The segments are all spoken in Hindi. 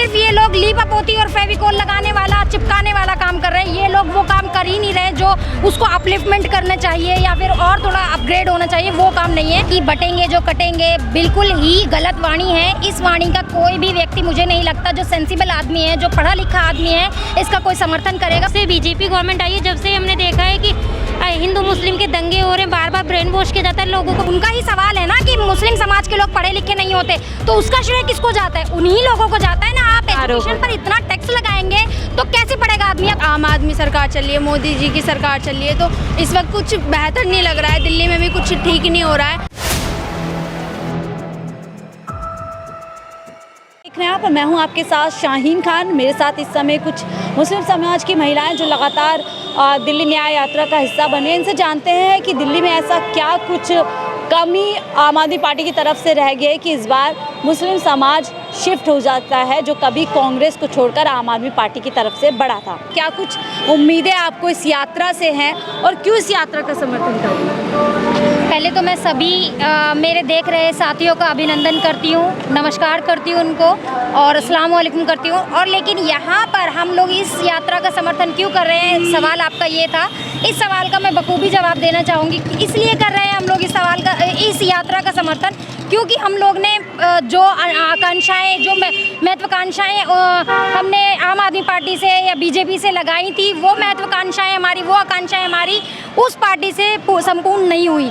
सिर्फ ये लोग लीपा पोती और फेविकोल लगाने वाला, चिपकाने वाला काम कर रहे हैं। ये लोग वो काम कर ही नहीं रहे जो उसको अपलिफ्टमेंट करना चाहिए या फिर और थोड़ा अपग्रेड होना चाहिए, वो काम नहीं है। कि बटेंगे जो कटेंगे, बिल्कुल ही गलत वाणी है। इस वाणी का कोई भी व्यक्ति मुझे नहीं लगता जो सेंसिबल आदमी है, जो पढ़ा लिखा आदमी है, इसका कोई समर्थन करेगा। से बीजेपी गवर्नमेंट आई है जब से हमने देखा है कि हिंदू मुस्लिम के दंगे हो रहे हैं, बार बार ब्रेन वॉश किया जाता है लोगों को। उनका ही सवाल है ना कि मुस्लिम समाज के लोग पढ़े लिखे नहीं होते, तो उसका श्रेय किसको जाता है? उन्हीं लोगों को जाता है ना। आप एजुकेशन पर इतना टैक्स लगाएंगे तो कैसे पढ़ेगा आदमी? आम आदमी सरकार चल रही है, मोदी जी की सरकार चल रही है, तो इस वक्त कुछ बेहतर नहीं लग रहा है। दिल्ली में भी कुछ ठीक नहीं हो रहा है। देख रहे हैं आप, मैं हूं आपके साथ शाहीन खान। मेरे साथ इस समय कुछ मुस्लिम समाज की महिलाएं जो लगातार दिल्ली न्याय यात्रा का हिस्सा बने, इनसे जानते हैं कि दिल्ली में ऐसा क्या कुछ कमी आम आदमी पार्टी की तरफ से रह गई है कि इस बार मुस्लिम समाज शिफ्ट हो जाता है, जो कभी कांग्रेस को छोड़कर आम आदमी पार्टी की तरफ से बढ़ा था। क्या कुछ उम्मीदें आपको इस यात्रा से हैं और क्यों इस यात्रा का समर्थन कर रही हैं? पहले तो मैं सभी मेरे देख रहे साथियों का अभिनंदन करती हूँ, नमस्कार करती हूँ उनको और अस्सलाम वालेकुम करती हूँ। और लेकिन यहाँ पर हम लोग इस यात्रा का समर्थन क्यों कर रहे हैं, सवाल आपका ये था। इस सवाल का मैं बखूबी जवाब देना चाहूँगी कि इसलिए कर रहे हैं हम लोग इस यात्रा का समर्थन, क्योंकि हम लोग ने जो आकांक्षाएँ, जो महत्वाकांक्षाएँ हमने आम आदमी पार्टी से या बीजेपी से लगाई थी, वो महत्वाकांक्षाएँ हमारी, वो आकांक्षाएँ हमारी उस पार्टी से संपूर्ण नहीं हुई।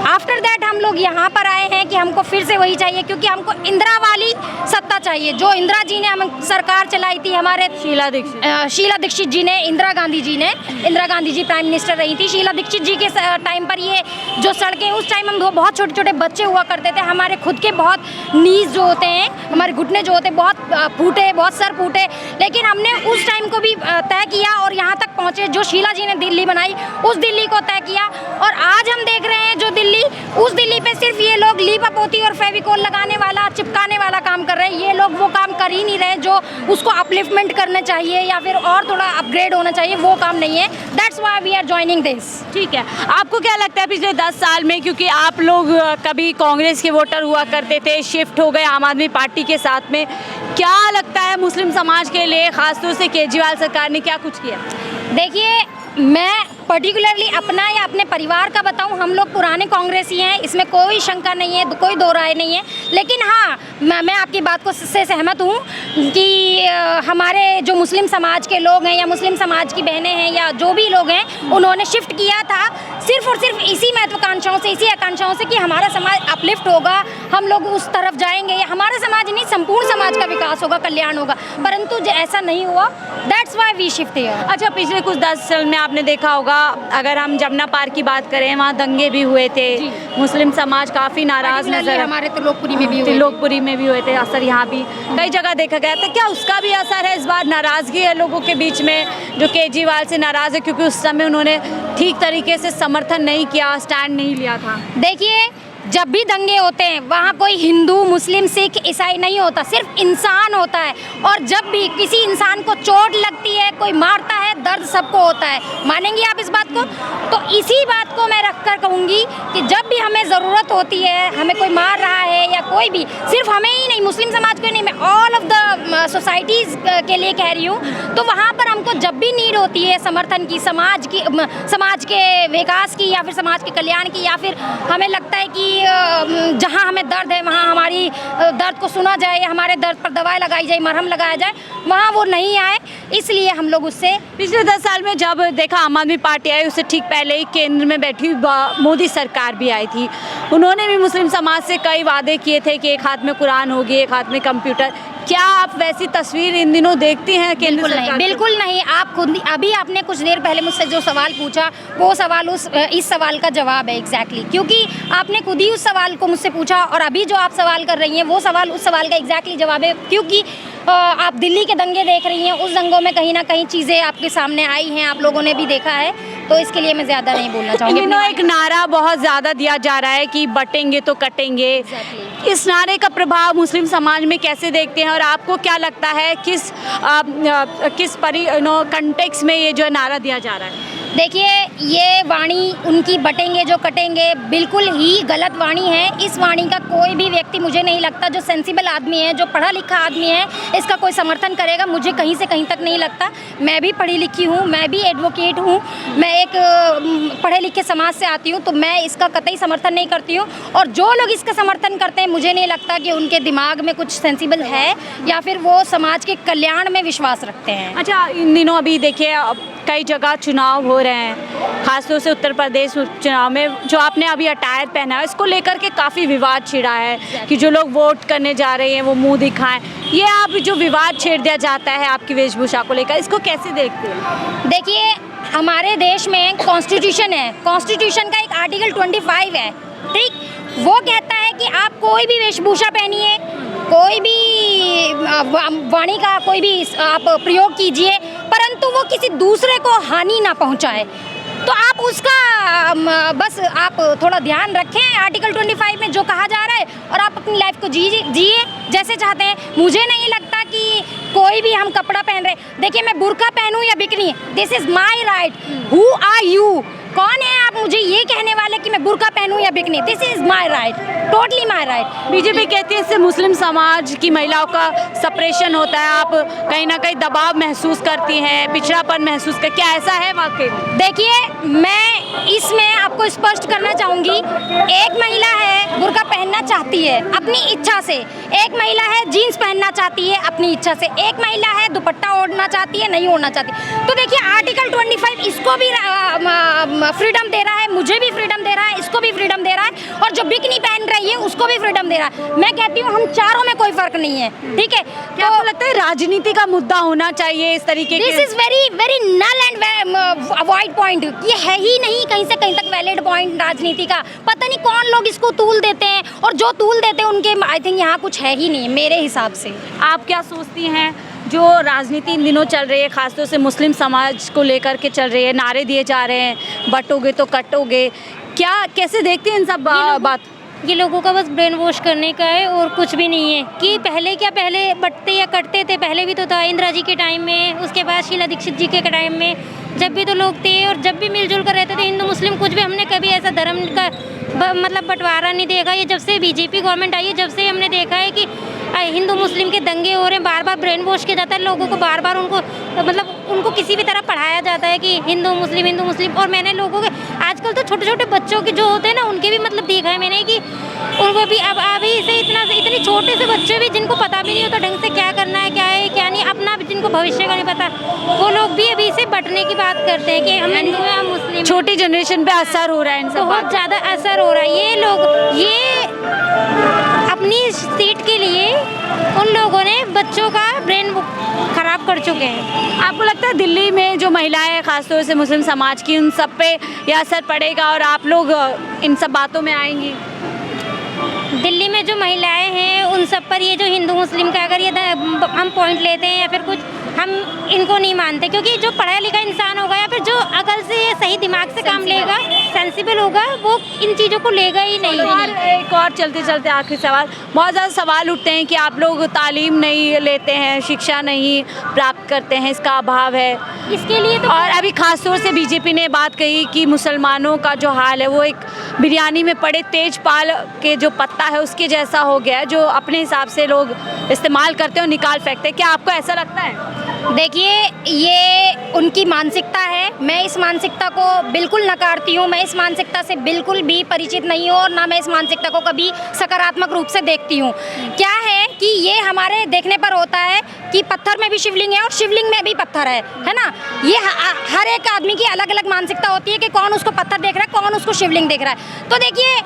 आफ्टर दैट हम लोग यहाँ पर आए हैं कि हमको फिर से वही चाहिए, क्योंकि हमको इंदिरा वाली सत्ता चाहिए जो इंदिरा जी ने हम सरकार चलाई थी। हमारे शीला दीक्षित जी ने, इंदिरा गांधी जी प्राइम मिनिस्टर रही थी। शीला दीक्षित जी के टाइम पर ये जो सड़कें, उस टाइम हम बहुत छोटे छोटे बच्चे हुआ करते थे, हमारे खुद के बहुत नीज जो होते हैं, हमारे घुटने जो होते हैं बहुत फूटे, बहुत सर फूटे, लेकिन हमने उस टाइम को भी तय किया और यहाँ तक पहुँचे। जो शीला जी ने दिल्ली बनाई, उस दिल्ली को तय किया। और आज हम देख रहे हैं जो दिल्ली, उस दिल्ली पे सिर्फ ये लोग लीपा पोती और फेविकोल लगाने वाला, चिपकाने वाला काम कर रहे हैं। ये लोग वो काम कर ही नहीं रहे जो उसको अपलिफ्टमेंट करना चाहिए या फिर और थोड़ा अपग्रेड होना चाहिए, वो काम नहीं है। That's why we are joining this. ठीक है, आपको क्या लगता है पिछले 10 साल में, क्योंकि आप लोग कभी कांग्रेस के वोटर हुआ करते थे, शिफ्ट हो गए आम आदमी पार्टी के साथ में, क्या लगता है मुस्लिम समाज के लिए खासतौर से केजरीवाल सरकार ने क्या कुछ किया? देखिए, मैं पर्टिकुलरली अपना या अपने परिवार का बताऊं, हम लोग पुराने कांग्रेसी हैं, इसमें कोई शंका नहीं है, कोई दो राय नहीं है। लेकिन हाँ, मैं आपकी बात को से सहमत हूँ कि हमारे जो मुस्लिम समाज के लोग हैं या मुस्लिम समाज की बहनें हैं या जो भी लोग हैं, उन्होंने शिफ्ट किया था सिर्फ और सिर्फ इसी महत्वाकांक्षाओं से, इसी आकांक्षाओं से कि हमारा समाज अपलिफ्ट होगा, हम लोग उस तरफ जाएंगे, या हमारा समाज नहीं, संपूर्ण समाज का विकास होगा, कल्याण होगा। परंतु ऐसा नहीं हुआ। That's why we shift here. अच्छा, पिछले कुछ 10 साल में आपने देखा होगा, अगर हम जमुना पार्क की बात करें, वहाँ दंगे भी हुए थे, मुस्लिम समाज काफ़ी नाराज नजर, हमारे त्रिलोकपुरी में भी हुए थे, असर यहाँ भी कई जगह देखा गया था। क्या उसका भी असर है? इस बार नाराज़गी है लोगों के बीच में जो केजरीवाल से नाराज़ है, क्योंकि उस समय उन्होंने ठीक तरीके से समर्थन नहीं किया, स्टैंड नहीं लिया था। देखिए, जब भी दंगे होते हैं वहाँ कोई हिंदू, मुस्लिम, सिख, ईसाई नहीं होता, सिर्फ इंसान होता है। और जब भी किसी इंसान को चोट लगती है, कोई मारता है, दर्द सबको होता है। मानेंगी आप इस बात को? तो इसी बात को मैं रखकर कहूँगी कि जब भी हमें ज़रूरत होती है, हमें कोई मार रहा है या कोई भी, सिर्फ हमें ही नहीं, मुस्लिम समाज को नहीं, मैं ऑल ऑफ द सोसाइटीज़ के लिए कह रही हूँ, तो वहाँ पर हमको जब भी नीड होती है समर्थन की, समाज के विकास की या फिर समाज के कल्याण की, या फिर हमें लगता है कि जहाँ हमें दर्द है वहाँ हमारी दर्द को सुना जाए, हमारे दर्द पर दवाई लगाई जाए, मरहम लगाया जाए, वहाँ वो नहीं आए, इसलिए हम लोग उससे पिछले 10 साल में जब देखा आम आदमी पार्टी आई, उससे ठीक पहले ही केंद्र में बैठी मोदी सरकार भी आई थी। उन्होंने भी मुस्लिम समाज से कई वादे किए थे कि एक हाथ में कुरान होगी, एक हाथ में कंप्यूटर। क्या आप वैसी तस्वीर इन दिनों देखती हैं केंद्र सरकार? बिल्कुल नहीं। आप खुद अभी आपने कुछ देर पहले मुझसे जो सवाल पूछा, वो सवाल इस सवाल का जवाब है एग्जैक्टली, क्योंकि आपने खुद ही उस सवाल को मुझसे पूछा और अभी जो आप सवाल कर रही हैं वो सवाल उस सवाल का एग्जैक्टली जवाब है। क्योंकि आप दिल्ली के दंगे देख रही हैं, उस दंगों में कहीं ना कहीं चीज़ें आपके सामने आई हैं, आप लोगों ने भी देखा है, तो इसके लिए मैं ज़्यादा नहीं बोलना चाहूँगी। एक नारा बहुत ज़्यादा दिया जा रहा है कि बटेंगे तो कटेंगे। इस नारे का प्रभाव मुस्लिम समाज में कैसे देखते हैं और आपको क्या लगता है किस कंटेक्स्ट में ये जो नारा दिया जा रहा है? देखिए, ये वाणी उनकी बटेंगे जो कटेंगे बिल्कुल ही गलत वाणी है। इस वाणी का कोई भी व्यक्ति मुझे नहीं लगता, जो सेंसिबल आदमी है, जो पढ़ा लिखा आदमी है, इसका कोई समर्थन करेगा। मुझे कहीं से कहीं तक नहीं लगता। मैं भी पढ़ी लिखी हूँ, मैं भी एडवोकेट हूँ, मैं एक पढ़े लिखे समाज से आती हूँ, तो मैं इसका कतई समर्थन नहीं करती हूँ। और जो लोग इसका समर्थन करते हैं, मुझे नहीं लगता कि उनके दिमाग में कुछ सेंसिबल है या फिर वो समाज के कल्याण में विश्वास रखते हैं। अच्छा, इन दिनों अभी देखिए कई जगह चुनाव हो रहे हैं, खासतौर से उत्तर प्रदेश चुनाव में जो आपने अभी अटायर पहना है, इसको लेकर के काफ़ी विवाद छिड़ा है कि जो लोग वोट करने जा रहे हैं वो मुंह दिखाएं। ये आप जो विवाद छेड़ दिया जाता है आपकी वेशभूषा को लेकर, इसको कैसे देखते हैं? देखिए, हमारे देश में कॉन्स्टिट्यूशन है, कॉन्स्टिट्यूशन का एक आर्टिकल 25 है, ठीक। वो कहता है कि आप कोई भी वेशभूषा पहनिए, कोई भी वाणी का कोई भी आप प्रयोग कीजिए, परंतु वो किसी दूसरे को हानि ना पहुंचाए। तो आप उसका बस आप थोड़ा ध्यान रखें आर्टिकल 25 में जो कहा जा रहा है, और आप अपनी लाइफ को जिए जैसे चाहते हैं। मुझे नहीं लगता कि कोई भी हम कपड़ा पहन रहे, देखिए मैं बुर्का पहनूं या bikini, this is my right. Who are you? कौन है आप मुझे ये कहने वाले कि मैं बुर्का पहनूं या bikini? This is my right, totally my right. BJP कहती है इससे मुस्लिम समाज की महिलाओं का सप्रेशन होता है, आप कहीं ना कहीं दबाव महसूस करती हैं, पिछड़ापन महसूस कर, क्या ऐसा है वाकई? देखिए, मैं इसमें आपको स्पष्ट करना चाहूँगी, एक महिला है बुर्का पहनना चाहती है अपनी इच्छा से, एक महिला है जीन्स पहनना चाहती है अपनी इच्छा से, एक महिला है दुपट्टा ओढ़ना चाहती है, नहीं ओढ़ना चाहती। तो देखिए, आर्टिकल 25 इसको भी फ्रीडम दे रहा है, मुझे भी फ्रीडम दे रहा है, इसको भी फ्रीडम दे रहा है, और जो बिकनी पहन रही है उसको भी फ्रीडम दे रहा है। मैं कहती हूँ हम चारों में कोई फर्क नहीं है, ठीक है। क्या आपको लगता है राजनीति का मुद्दा होना चाहिए इस तरीके के? This is very very null and avoid point. ये है ही नहीं कहीं से कहीं तक वैलिड पॉइंट राजनीति का। पता नहीं कौन लोग इसको तूल देते हैं, और जो तूल देते हैं उनके आई थिंक यहाँ कुछ है ही नहीं मेरे हिसाब से। आप क्या सोचती हैं जो राजनीति इन दिनों चल रही है, खासतौर से मुस्लिम समाज को लेकर के चल रही है, नारे दिए जा रहे हैं बटोगे तो कटोगे, क्या कैसे देखते हैं इन सब बात? ये लोगों का बस ब्रेन वॉश करने का है और कुछ भी नहीं है। कि पहले क्या, पहले बटते या कटते थे, पहले भी तो था इंदिरा जी के टाइम में, उसके बाद शीला दीक्षित जी के टाइम में, जब भी तो लोग थे और जब भी मिलजुल कर रहते थे हिंदू मुस्लिम, कुछ भी हमने कभी ऐसा धर्म का मतलब बंटवारा नहीं देखा। ये जब से बीजेपी गवर्नमेंट आई है, जब से हमने देखा है कि हिंदू मुस्लिम के दंगे हो रहे हैं, बार बार ब्रेन वॉश किया जाता है लोगों को, बार बार उनको मतलब उनको किसी भी तरह पढ़ाया जाता है कि हिंदू मुस्लिम। और मैंने लोगों के आजकल तो छोटे छोटे बच्चों के जो होते हैं ना, उनके भी मतलब देखा है मैंने कि उनको भी अब अभी से इतने छोटे से बच्चे भी जिनको पता भी नहीं होता ढंग से क्या करना है, क्या है क्या नहीं, अपना जिनको भविष्य का नहीं पता, वो लोग भी अभी से बटने की बात करते हैं कि हम हिंदू हैं, हम मुस्लिम। छोटी जनरेशन पे असर हो रहा है इन सब, बहुत ज़्यादा असर हो रहा है। ये लोग ये अपनी सीट के लिए उन लोगों ने बच्चों का ब्रेन खराब कर चुके हैं। आपको लगता है दिल्ली में जो महिलाएं हैं, खासतौर से मुस्लिम समाज की, उन सब पे यह असर पड़ेगा और आप लोग इन सब बातों में आएंगी? दिल्ली में जो महिलाएं हैं उन सब पर ये जो हिंदू मुस्लिम का अगर ये हम पॉइंट लेते हैं या फिर कुछ, हम इनको नहीं मानते, क्योंकि जो पढ़ा लिखा इंसान होगा या फिर जो अकल से सही दिमाग से काम लेगा, सेंसिबल होगा, वो इन चीज़ों को लेगा ही नहीं। और एक और चलते चलते आखिरी सवाल, बहुत ज़्यादा सवाल उठते हैं कि आप लोग तालीम नहीं लेते हैं, शिक्षा नहीं प्राप्त करते हैं, इसका अभाव है इसके लिए तो। और अभी खासतौर से बीजेपी ने बात कही कि मुसलमानों का जो हाल है वो एक बिरयानी में पड़े तेजपाल के जो पत्ता है उसके जैसा हो गया है, जो अपने हिसाब से लोग इस्तेमाल करते हैं और निकाल फेंकते हैं। क्या आपको ऐसा लगता है? देखिए, ये उनकी मानसिकता है, मैं इस मानसिकता को बिल्कुल नकारती हूँ। मैं इस मानसिकता से बिल्कुल भी परिचित नहीं हूँ, और ना मैं इस मानसिकता को कभी सकारात्मक रूप से देखती हूँ। क्या है कि ये हमारे देखने पर होता है कि पत्थर में भी शिवलिंग है और शिवलिंग में भी पत्थर है ना। ये हर एक आदमी की अलग अलग मानसिकता होती है कि कौन उसको पत्थर देख रहा है, कौन उसको शिवलिंग देख रहा है। तो देखिए,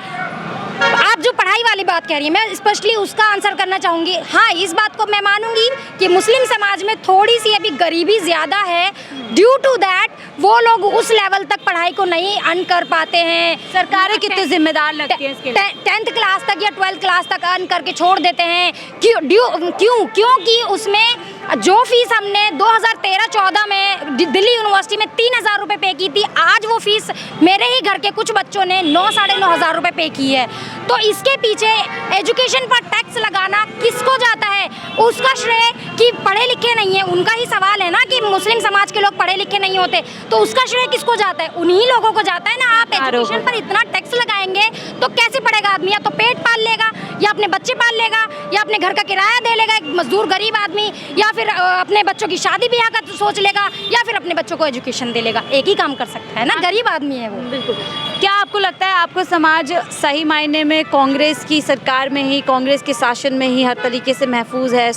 आप जो पढ़ाई वाली बात कह रही हैं, मैं स्पष्टली उसका आंसर करना चाहूँगी। हाँ, इस बात को मैं मानूंगी कि मुस्लिम समाज में थोड़ी सी अभी गरीबी ज़्यादा है, ड्यू टू दैट वो लोग उस लेवल तक पढ़ाई को नहीं अर्न कर पाते हैं। सरकारें कितने जिम्मेदार लगती है इसके लिए? 10th क्लास तक या 12th क्लास तक अर्न करके छोड़ देते हैं। क्योंकि उसमें जो फीस हमने 2013-14 में दिल्ली यूनिवर्सिटी में 3,000 रुपये पे की थी, आज वो फीस मेरे ही घर के कुछ बच्चों ने 9-9,500 रुपये पे की है। तो इसके पीछे एजुकेशन पर टैक्स लगाना किसको जाता है? उसका श्रेय कि पढ़े लिखे नहीं है, उनका ही सवाल है ना कि मुस्लिम समाज के लोग पढ़े लिखे नहीं होते, तो उसका श्रेय किसको जाता है? उन्हीं लोगों को जाता है ना। आप एजुकेशन पर इतना टैक्स लगाएंगे तो कैसे पढ़ेगा आदमी? या तो पेट पाल लेगा, या अपने बच्चे पाल लेगा, या अपने घर का किराया दे लेगा एक मजदूर गरीब आदमी, या फिर अपने बच्चों की शादी ब्याह का सोच लेगा, या फिर अपने बच्चों को एजुकेशन दे लेगा। एक ही काम कर सकता है ना, गरीब आदमी है वो। बिल्कुल। क्या आपको लगता है आपका समाज सही मायने में कांग्रेस की सरकार में ही, कांग्रेस के शासन में ही हर तरीके से महफूज है?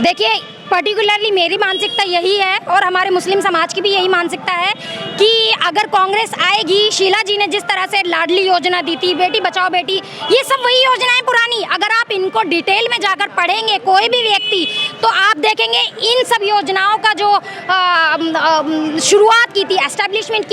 देखिए, पर्टिकुलरली मेरी मानसिकता यही है और हमारे मुस्लिम समाज की भी यही मानसिकता है कि अगर कांग्रेस आएगी, शीला जी ने जिस तरह से लाडली योजना दी थी, बेटी बचाओ बेटी, ये सब वही योजनाएं पुरानी, अगर आप इनको डिटेल में जाकर पढ़ेंगे कोई भी व्यक्ति, तो आप देखेंगे इन सब योजनाओं का जो शुरुआत की थी, एस्टेब्लिशमेंट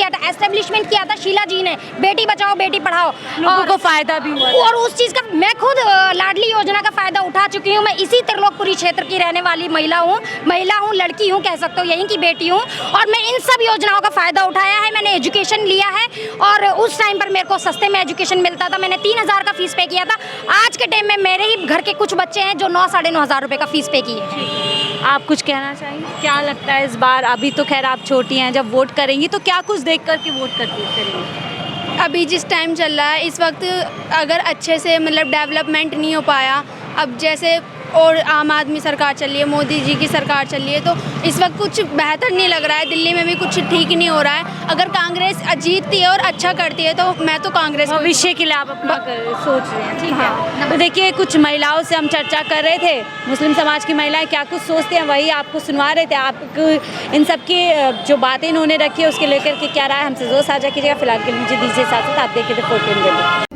किया था शीला जी ने, बेटी बचाओ बेटी पढ़ाओ, लोगों को फायदा भी हुआ और उस चीज़ का मैं खुद लाडली योजना का फ़ायदा उठा चुकी हूँ। मैं इसी त्रिलोकपुरी क्षेत्र की रहने वाली महिला हूँ, लड़की हूँ, कह सकते हो, यहीं की बेटी हूँ, और मैं इन सब योजनाओं का फ़ायदा उठाया है। मैंने एजुकेशन लिया है और उस टाइम पर मेरे को सस्ते में एजुकेशन मिलता था। मैंने 3,000 का फ़ीस पे किया था। आज के टाइम में मेरे ही घर के कुछ बच्चे हैं जो 9-9,500 रुपये का फ़ीस पे किए। आप कुछ कहना चाहेंगे? क्या लगता है इस बार? अभी तो खैर आप छोटी हैं, जब वोट करेंगी तो क्या कुछ देख कर के वोट करेंगी? अभी जिस टाइम चल रहा है इस वक्त, अगर अच्छे से मतलब डेवलपमेंट नहीं हो पाया, अब जैसे और आम आदमी सरकार चल रही है, मोदी जी की सरकार चल रही है, तो इस वक्त कुछ बेहतर नहीं लग रहा है। दिल्ली में भी कुछ ठीक नहीं हो रहा है। अगर कांग्रेस जीतती है और अच्छा करती है तो मैं तो कांग्रेस भविष्य के लिए आप अपना सोच रहे हैं, ठीक है। तो देखिए, कुछ महिलाओं से हम चर्चा कर रहे थे, मुस्लिम समाज की महिलाएं क्या कुछ सोचते हैं वही आपको सुनवा रहे थे। आपको इन सब की जो बातें इन्होंने रखी है उसके लेकर के क्या राय हमसे ज़रूर साझा कीजिएगा। फिलहाल के लिए मुझे दीजिए साथ, आप देखे थे 14 दिन।